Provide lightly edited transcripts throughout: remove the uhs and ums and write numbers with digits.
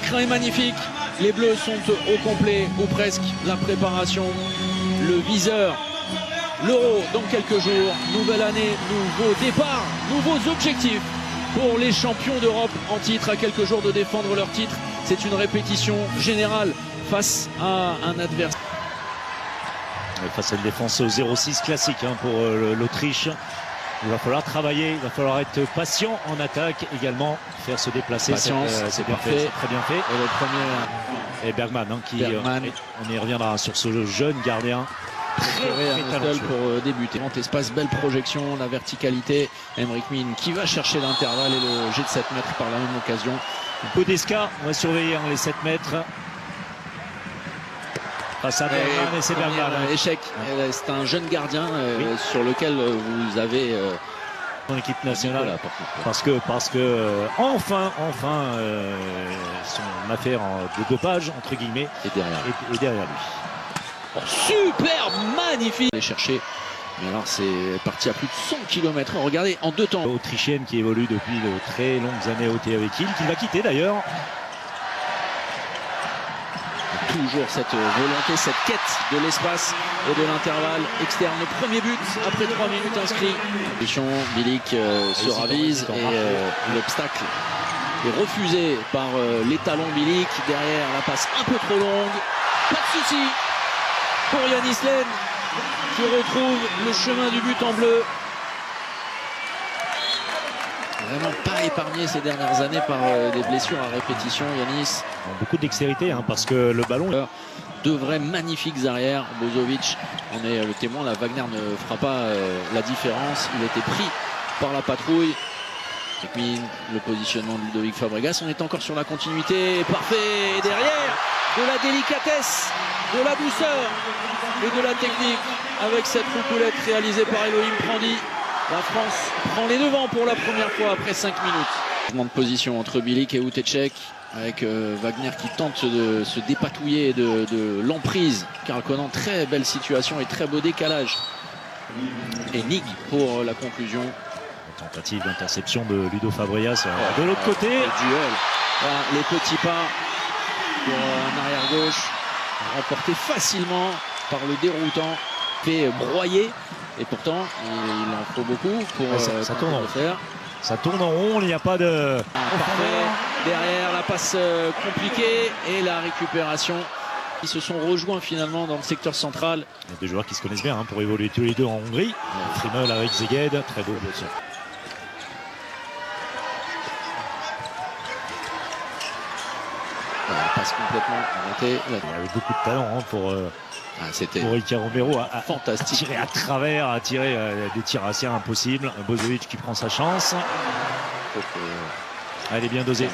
L'écran est magnifique. Les Bleus sont au complet, ou presque. La préparation, le viseur. L'Euro dans quelques jours. Nouvelle année, nouveau départ, nouveaux objectifs pour les champions d'Europe en titre, à quelques jours de défendre leur titre. C'est une répétition générale face à un adversaire. Face à une défense 0-6 classique pour l'Autriche. Il va falloir travailler, il va falloir être patient en attaque également, faire se déplacer. Patience, c'est bien fait. C'est très bien fait. Et le premier, et Bergman, Bergman. On y reviendra sur ce jeune gardien. Très talentueux pour débuter. Grand espace, belle projection, la verticalité. Emric Min qui va chercher l'intervalle et le jet de 7 mètres par la même occasion. Podesca, on va surveiller les 7 mètres. Face à Bergman et c'est Bergman. Échec. C'est un jeune gardien sur lequel vous avez son équipe nationale. Voilà, parce que enfin son affaire de dopage entre guillemets est derrière lui. Oh, super, magnifique. Aller chercher. Mais alors c'est parti à plus de 100 km. Regardez en 2 temps. Autrichienne qui évolue depuis de très longues années au THW Kiel, qui va quitter d'ailleurs. Toujours cette volonté, cette quête de l'espace et de l'intervalle externe. Le premier but après 3 minutes inscrit. Bilic se ravise et l'obstacle est refusé par l'étalon Bilic. Derrière la passe un peu trop longue. Pas de souci pour Yanis Len qui retrouve le chemin du but en bleu. Vraiment pas épargné ces dernières années par des blessures à répétition, Yanis. Beaucoup de dextérité parce que le ballon... De vrais magnifiques arrières. Bozovic en est le témoin. Là, Wagner ne fera pas la différence. Il a été pris par la patrouille. Et puis le positionnement de Ludovic Fabregas. On est encore sur la continuité. Parfait. Et derrière, de la délicatesse, de la douceur et de la technique avec cette roucoulette réalisée par Elohim Prandi. La France prend les devants pour la première fois après 5 minutes. Changement de position entre Bilic et Outechek, avec Wagner qui tente de se dépatouiller de l'emprise. Karl Conan, très belle situation et très beau décalage. Et Nig pour la conclusion. Tentative d'interception de Ludo Fabregas de l'autre côté. Le duel. Voilà, les petits pas pour un arrière gauche remporté facilement par le déroutant, fait broyer. Et pourtant, il en faut beaucoup pour ça tourne le faire. Ça tourne en rond, il n'y a pas de... Parfait. Derrière, la passe compliquée et la récupération. Ils se sont rejoints finalement dans le secteur central. Il y a deux joueurs qui se connaissent bien pour évoluer tous les deux en Hongrie. Frimmel avec Szeged, très beau. Voilà, passe complètement arrêtée. Il y avait beaucoup de talent pour Ricky Romero à fantastique. Tirer à travers, à tirer des tirs assez impossibles. Bozovic qui prend sa chance. Elle est bien dosée.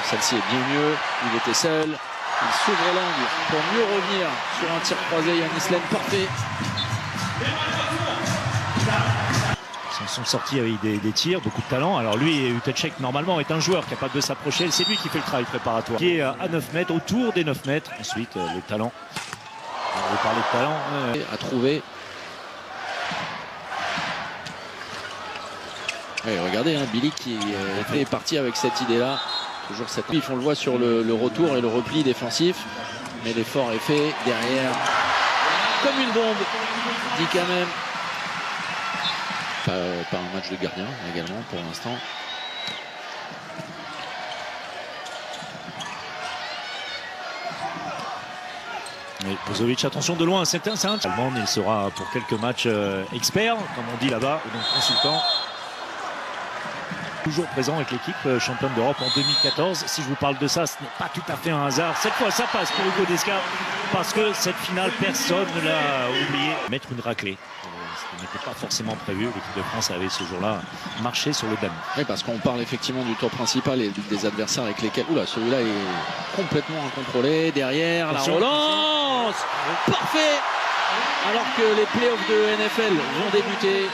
Celle-ci est bien mieux. Il était seul. Il s'ouvre l'angle pour mieux revenir sur un tir croisé. Yanis Len, parfait. Ils sont sortis avec des tirs, beaucoup de talent. Alors lui, Outechek normalement est un joueur capable de s'approcher. C'est lui qui fait le travail préparatoire. Qui est à 9 mètres, autour des 9 mètres. Ensuite, le talent. On va parler de talent. À trouver. Et regardez, Bilic qui est parti avec cette idée-là. Toujours cette... Ils font le voit sur le retour et le repli défensif. Mais l'effort est fait derrière. Comme une bombe, dit quand même. Pas un match de gardien également pour l'instant. Bozovic, attention de loin, c'est un allemand. Il sera pour quelques matchs expert, comme on dit là-bas, donc consultant. Toujours présent avec l'équipe championne d'Europe en 2014. Si je vous parle de ça, ce n'est pas tout à fait un hasard. Cette fois, ça passe pour Hugo Desca, parce que cette finale, personne ne l'a oublié. Mettre une raclée, ce qui n'était pas forcément prévu. L'équipe de France avait ce jour-là marché sur le damier. Oui, parce qu'on parle effectivement du tour principal et des adversaires avec lesquels... Oula, celui-là est complètement incontrôlé. Derrière, la relance. Parfait. Alors que les playoffs de NFL vont débuter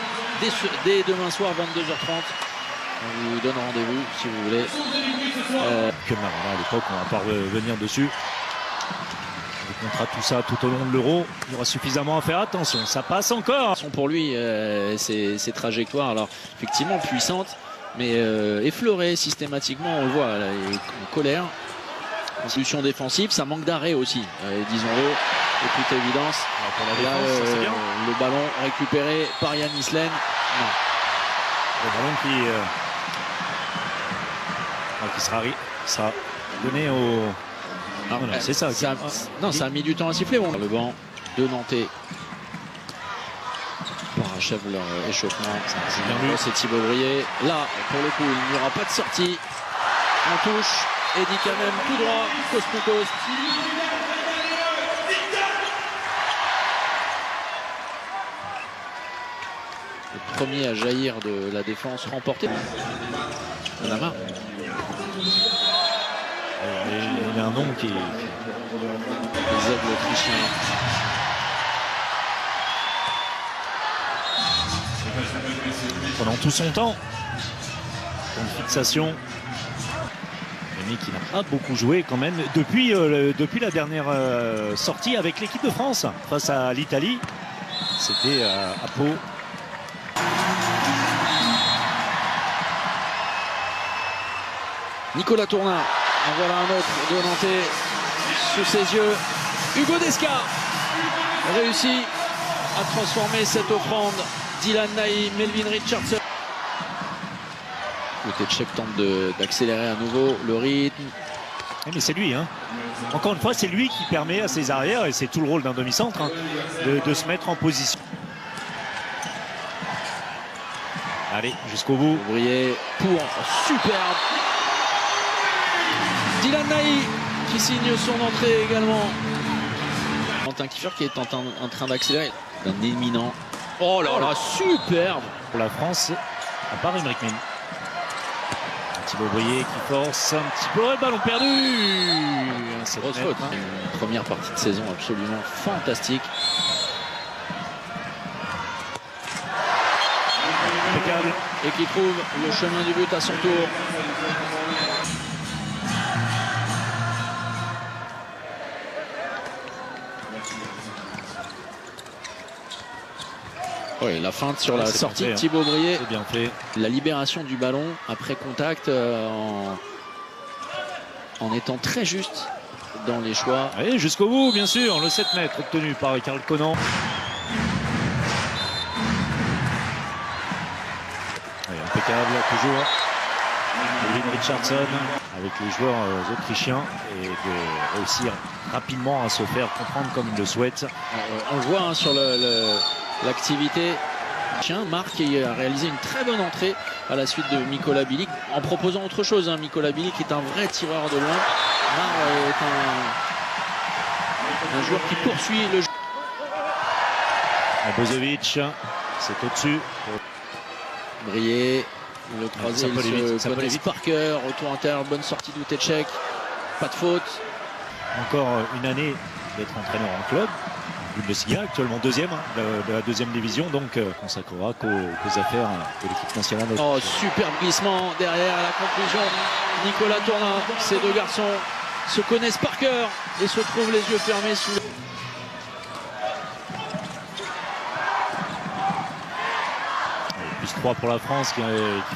dès demain soir, 22h30. On vous donne rendez-vous si vous voulez. Que Maradona à l'époque, on va pas revenir dessus. On comptera tout ça tout au long de l'Euro. Il y aura suffisamment à faire. Attention, ça passe encore. Pour lui, ces trajectoires, alors effectivement puissantes, mais effleurées systématiquement. On le voit, là, il est en colère. Solution défensive, ça manque d'arrêt aussi, disons-le, de toute évidence. Alors pour la Là, défense, ça, c'est bien. le ballon récupéré par Yann Islen. Non. Le ballon qui sera donné au... Non, Voilà, c'est ça. Ça a mis du temps à siffler. Bon. Le banc de Nantais achève leur échauffement. C'est bien vu. C'est Thibaut Brier. Là, pour le coup, il n'y aura pas de sortie. On touche. Eddie Kamem tout droit. Coast to coast. Le premier à jaillir de la défense remporté. On a marre. Il y a un nom qui... Les aigles autrichiens. Pendant tout son temps, une fixation. Mais qui n'a pas beaucoup joué quand même depuis la dernière sortie avec l'équipe de France face à l'Italie. C'était à Pau. Nicolas Tournin, en voilà un autre de Nantais sous ses yeux. Hugo Desca réussit à transformer cette offrande. Dylan Naï, Melvin Richardson. Le Tchèque tente d'accélérer à nouveau le rythme. Mais c'est lui, hein. Encore une fois, c'est lui qui permet à ses arrières, et c'est tout le rôle d'un demi-centre, hein, de se mettre en position. Allez, jusqu'au bout. Ouvrier pour superbe. Dylan Naï qui signe son entrée également. Quentin Kiefer qui est en train d'accélérer. Un éminent. Oh là là, superbe. Pour la France, à part Emeric Min. Thibaut Brier qui force un petit peu. Le ballon perdu. C'est grosse faute. Une première partie de saison absolument fantastique. Impeccable. Et qui trouve le chemin du but à son tour. Oui, la feinte sur la sortie de Thibaut Brier. C'est bien fait. La libération du ballon après contact en étant très juste dans les choix. Allez, jusqu'au bout, bien sûr. Le 7 mètres obtenu par Karl Conan. Allez, impeccable, toujours. Melvin Richardson avec les joueurs autrichiens et de réussir rapidement à se faire comprendre comme il le souhaite. On le voit hein, sur l'activité. Marc qui a réalisé une très bonne entrée à la suite de Mikola Bilic en proposant autre chose. Hein. Mikola Bilic est un vrai tireur de loin. Marc est un joueur qui poursuit le jeu. Bozovic, c'est au-dessus. Brier, le croisé, ça peut aller vite. Parker, retour intérieur, bonne sortie d'Outechek, pas de faute. Encore une année d'être entraîneur en club. Bundesliga, actuellement deuxième de la deuxième division, donc consacrera qu'aux affaires de l'équipe nationale. Oh, superbe glissement derrière à la conclusion. Nicolas Tournin, ces deux garçons se connaissent par cœur et se trouvent les yeux fermés sous le... Plus 3 pour la France qui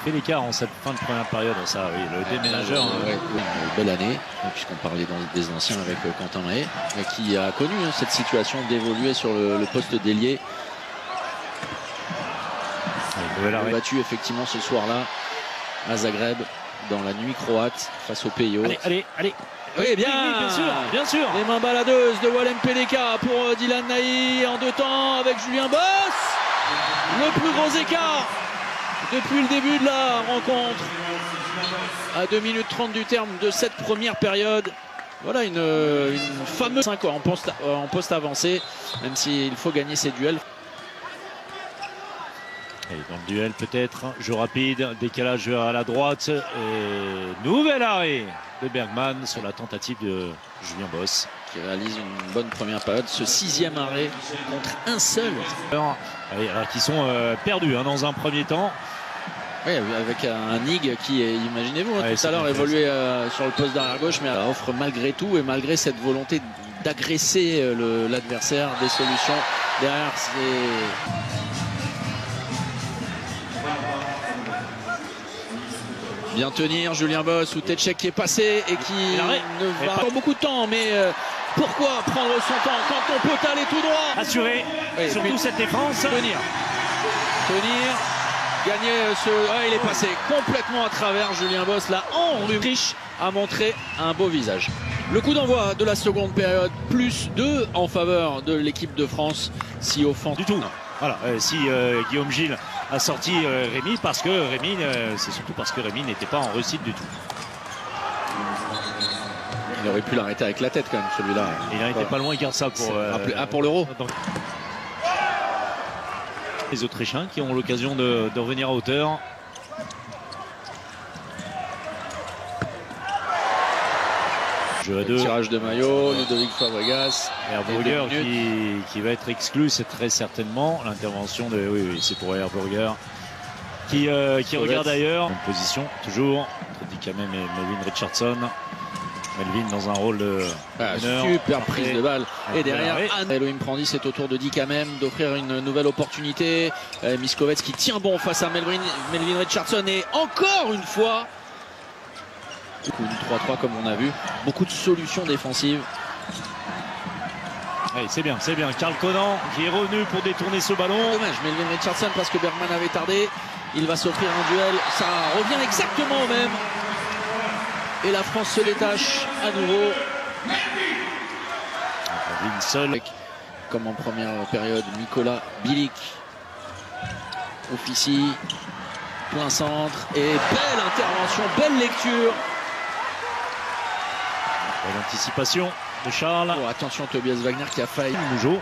fait l'écart en cette fin de première période. Ça, oui, le déménageur. Ouais, une belle année, puisqu'on parlait des anciens avec Quentin Mahé, qui a connu cette situation d'évoluer sur le poste d'ailier. Il a battu effectivement ce soir-là à Zagreb dans la nuit croate face aux Pays hauts. Allez. Oui, bien, oui, bien sûr. Les mains baladeuses de Walem Peleka pour Dylan Naï en 2 temps avec Julien Boss. Le plus gros écart depuis le début de la rencontre. À 2 minutes 30 du terme de cette première période. Voilà une fameuse 5 en poste avancé, même s'il faut gagner ses duels. Et dans le duel peut-être, jeu rapide, décalage à la droite et nouvel arrêt de Bergman sur la tentative de Julien Boss. Qui réalise une bonne première période, ce 6e arrêt contre un seul. Alors qui sont perdus hein, dans un premier temps. Oui, avec un Nig qui, imaginez-vous, tout à l'heure évoluait sur le poste d'arrière gauche, mais offre malgré tout et malgré cette volonté d'agresser l'adversaire des solutions derrière. Bien tenir, Julien Boss ou Tetchek qui est passé et qui ne va pas beaucoup de temps. Mais pourquoi prendre son temps quand on peut aller tout droit? Assuré, surtout cette défense. Tenir, gagner ce... Ouais, il est passé complètement à travers. Julien Boss, là, en Autriche, a montré un beau visage. Le coup d'envoi de la seconde période, plus 2 en faveur de l'équipe de France. Si offensif du tout. Non. Voilà, si Guillaume Gilles a sorti Rémi, parce que Rémi, c'est surtout parce que Rémi n'était pas en réussite du tout. Il aurait pu l'arrêter avec la tête quand même, celui-là. Il n'en était pas loin, il garde ça pour l'Euro. Les Autrichiens qui ont l'occasion de revenir à hauteur. Jeu à 2. Tirage de maillot, Ludovic Fabregas. Herberger qui va être exclu, c'est très certainement l'intervention de... Oui, c'est pour Herberger qui regarde ailleurs. En position, toujours, entre Dickamem et Melvin Richardson. Melvin dans un rôle de super prise de balle. Et derrière, Elohim Prandi, c'est au tour de Dickamem d'offrir une nouvelle opportunité. Miskovec qui tient bon face à Melvin Richardson. Et encore une fois, une 3-3 comme on a vu. Beaucoup de solutions défensives. Oui, c'est bien. Karl Conan qui est revenu pour détourner ce ballon. Dommage, Melvin Richardson, parce que Bergman avait tardé. Il va s'offrir un duel. Ça revient exactement au même. Et la France se détache à nouveau. Une seule. Comme en première période, Nicolas Bilic officie. Plein centre. Et belle intervention, belle lecture. Belle anticipation de Charles. Oh, attention, Tobias Wagner qui a failli. Mougeot.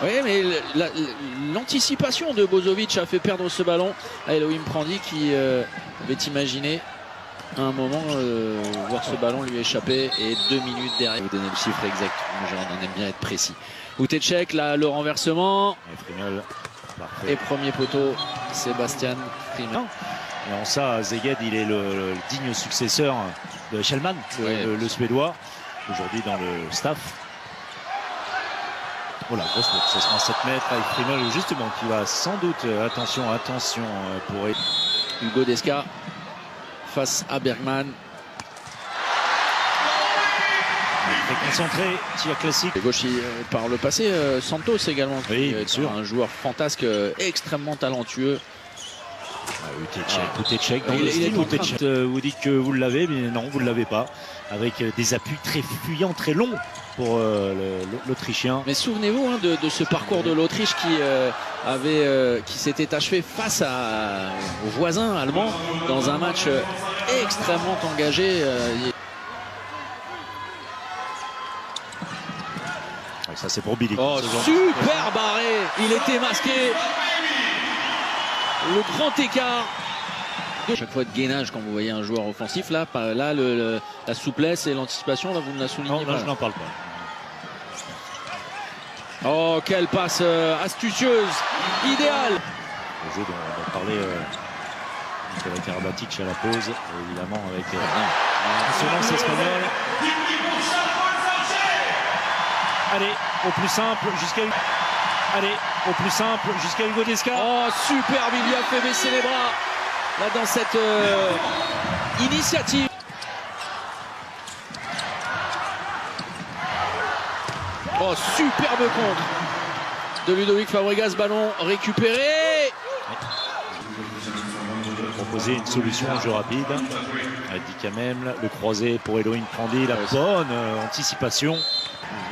Oui, mais l'anticipation de Bozovic a fait perdre ce ballon à Elohim Prandi qui avait imaginé à un moment voir ce ballon lui échapper et 2 minutes derrière. Vous donner le chiffre exact, on aime bien être précis. Outetchek, là, le renversement. Et premier poteau, Sébastien Frimmel. Et en ça, Szeged, il est le digne successeur de Schellmann, le Suédois, aujourd'hui dans le staff. Voilà, grosse faute, ça sera 7 mètres avec Frimmel, justement, qui va sans doute, attention, pour Hugo Desca face à Bergman. Très concentré, tir classique. Et gauche, par le passé, Santos également, oui, bien sûr. Un joueur fantasque, extrêmement talentueux. Outetchek dans le style Outetchek. Vous dites que vous l'avez, mais non, vous ne l'avez pas. Avec des appuis très fuyants, très longs pour l'Autrichien. Mais souvenez-vous de ce parcours de l'Autriche qui s'était achevé face aux voisins allemands dans un match extrêmement engagé. Ça c'est pour Bilic. Oh, super barré. Il était masqué. Le grand écart. À chaque fois de gainage quand vous voyez un joueur offensif, là la souplesse et l'anticipation, là vous ne la soulignez pas. Non, je n'en parle pas. Oh, quelle passe astucieuse, idéale. Le jeu dont on parlait Nicolas Karabatic à la pause, évidemment avec l'insolence espagnole. Allez, au plus simple jusqu'à Hugo Desca. Oh, superbe, il lui a fait baisser les bras là dans cette initiative. Oh, superbe contre de Ludovic Fabregas, ballon récupéré. Proposer une solution en jeu rapide. Dickamem, le croisé pour Elohim Prandi, la bonne anticipation.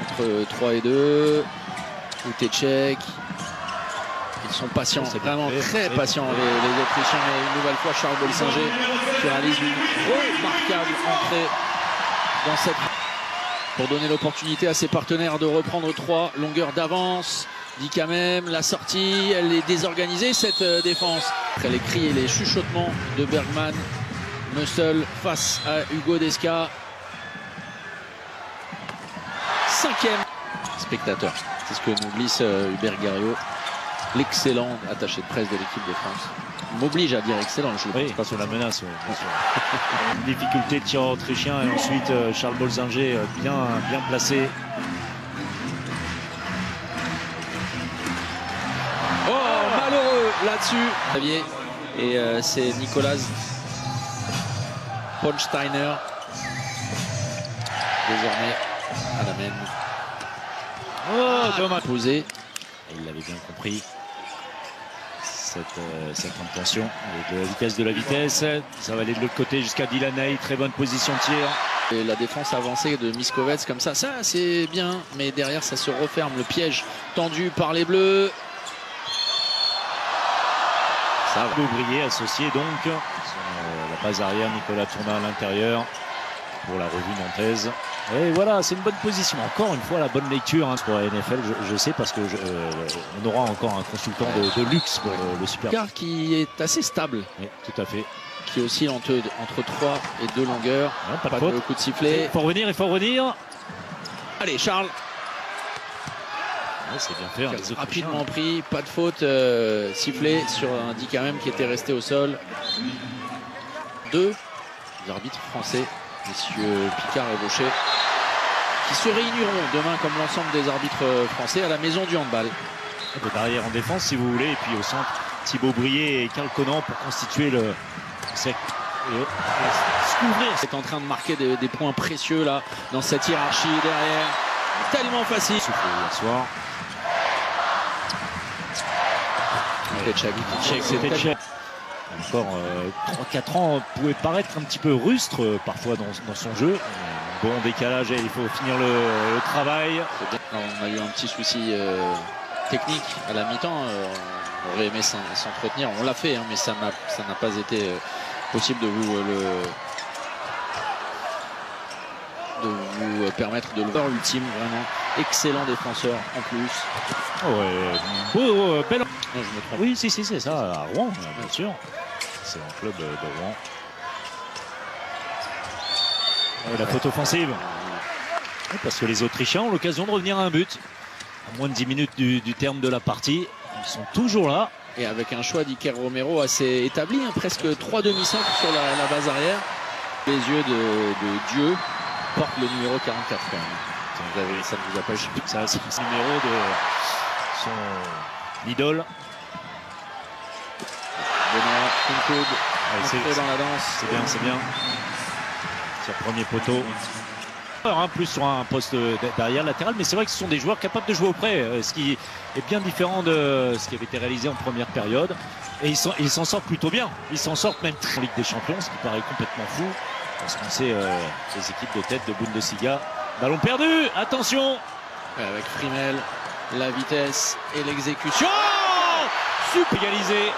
Entre 3 et 2, Outetchek. Ils sont patients, vraiment très patients les Autrichiens. Et une nouvelle fois Charles Bolsinger qui réalise une remarquable entrée dans cette... Pour donner l'opportunité à ses partenaires de reprendre 3 longueurs d'avance. Dickamem, la sortie, elle est désorganisée cette défense. Après les cris et les chuchotements de Bergman, Mussel face à Hugo Desca. 5e spectateur. C'est ce que nous glisse Hubert Garriot, l'excellent attaché de presse de l'équipe de France. Il m'oblige à dire excellent, je ne pas sur la menace. Une difficulté de tir autrichien et ensuite Charles Bolsinger bien placé. Oh, malheureux là-dessus. Et c'est Nicolas Ponsteiner désormais à la main. Oh, dommage. Posé. Et il l'avait bien compris. Cette intention de la vitesse, ça va aller de l'autre côté jusqu'à Delaney. Très bonne position de tir. Et la défense avancée de Miskovec comme ça c'est bien, mais derrière ça se referme. Le piège tendu par les Bleus. Ça va. Beaubrier associé donc sur la base arrière. Nicolas Tournat à l'intérieur pour la revue nantaise. Et voilà, c'est une bonne position. Encore une fois, la bonne lecture pour la NFL, je sais, parce que on aura encore un consultant de luxe pour le Super. Car qui est assez stable. Oui, tout à fait. Qui oscille entre 3 et 2 longueurs. Non, pas de coup de sifflet. Il faut revenir. Allez, Charles. Ouais, c'est bien fait. Rapidement pris, pas de faute. Sifflet sur un dit quand même qui était resté au sol. 2 arbitres français, messieurs Picard et Baucher, qui se réuniront demain comme l'ensemble des arbitres français à la maison du handball. Un peu d'arrière en défense si vous voulez, et puis au centre Thibaut Brier et Karl Conan pour constituer le sec. C'est en train de marquer des points précieux là dans cette hiérarchie derrière. Tellement facile. Souffle hier soir. C'était Tchèque. Encore 3-4 ans pouvait paraître un petit peu rustre parfois dans son jeu. Bon décalage, il faut finir le travail. On a eu un petit souci technique à la mi-temps. On aurait aimé s'entretenir. On l'a fait, hein, mais ça n'a pas été possible de vous permettre de le voir. Ultime, vraiment excellent défenseur en plus. Oh ouais, beau, belle. Non, je me trompe. Oui, si, c'est ça, à Rouen, bien sûr. C'est un club de Rouen. Et la faute offensive. Parce que les Autrichiens ont l'occasion de revenir à un but. À moins de 10 minutes du terme de la partie. Ils sont toujours là. Et avec un choix d'Iker Romero assez établi, hein, presque 3 demi-centres sur la base arrière. Les yeux de Dieu portent le numéro 44 quand même. Ça ne vous a pas échappé. Ça, c'est le numéro de son idole. Benoît Kunkoud, dans la danse. C'est bien. Sur le premier poteau. Plus sur un poste derrière latéral, mais c'est vrai que ce sont des joueurs capables de jouer auprès, ce qui est bien différent de ce qui avait été réalisé en première période. Et ils s'en sortent plutôt bien. Ils s'en sortent même en Ligue des Champions, ce qui paraît complètement fou. Parce qu'on sait les équipes de tête de Bundesliga. Ballon perdu, attention. Avec Frimmel, la vitesse et l'exécution. Super égalisé.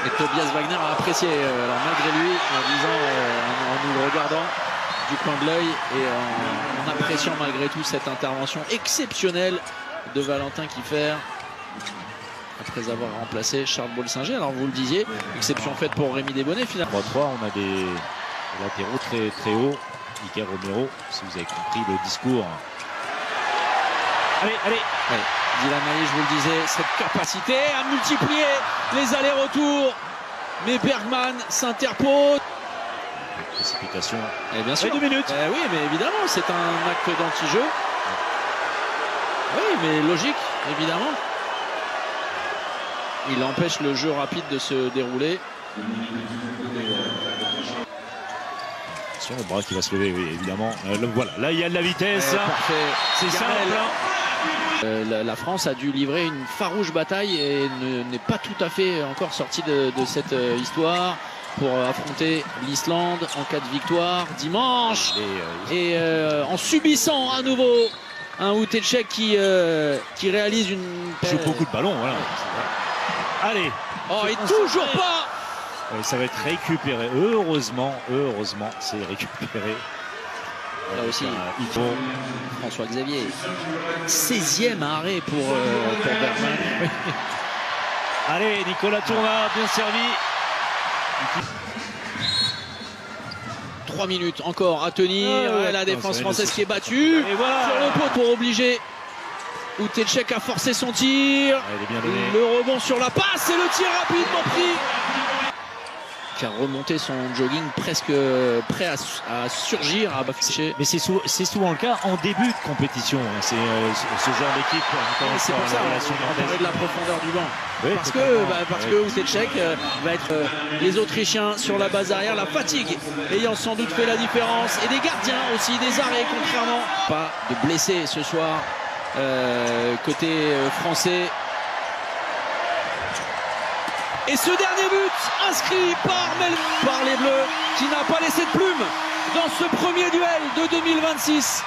Et Tobias Wagner a apprécié, alors malgré lui, en disant, en nous le regardant du coin de l'œil et en appréciant malgré tout cette intervention exceptionnelle de Valentin Kiefer après avoir remplacé Charles Bolsinger. Alors vous le disiez, exception faite pour Rémi Desbonnets finalement. 3-3, on a des latéraux très hauts. Iker Romero, si vous avez compris le discours. Allez. Dylan Maillet, je vous le disais, cette capacité à multiplier les allers-retours. Mais Bergman s'interpose. Précipitation. Et bien sûr. 2 minutes. Oui, mais évidemment, c'est un acte d'anti-jeu. Oui, mais logique, évidemment. Il empêche le jeu rapide de se dérouler. Le bras qui va se lever, oui, évidemment. Voilà, là il y a de la vitesse. Parfait. C'est simple. La France a dû livrer une farouche bataille et n'est pas tout à fait encore sortie de cette histoire pour affronter l'Islande en cas de victoire dimanche. Et en subissant à nouveau un Houtecek qui réalise une... Il joue beaucoup de ballons, voilà. Allez. Oh, et toujours pas. Ça va être récupéré. Heureusement, c'est récupéré. Là aussi, François Xavier. 16e arrêt pour Bergman. Allez, Nicolas Tournat, bien servi. 3 minutes encore à tenir. La défense française qui est battue. Et voilà. Sur le pot pour obliger Houtecek a forcé son tir. Elle est bien donnée. Le rebond sur la passe et le tir rapidement pris. qui a remonté son jogging presque prêt à surgir, à afficher. Mais c'est souvent le cas en début de compétition. Hein. C'est ce genre d'équipe. C'est pour ça on parlait de la profondeur du banc. Oui, parce que Ousetchek va être les Autrichiens sur la base arrière, la fatigue ayant sans doute fait la différence, et des gardiens aussi, des arrêts contrairement. Pas de blessés ce soir côté français. Et ce dernier but inscrit par les Bleus, qui n'a pas laissé de plume dans ce premier duel de 2026.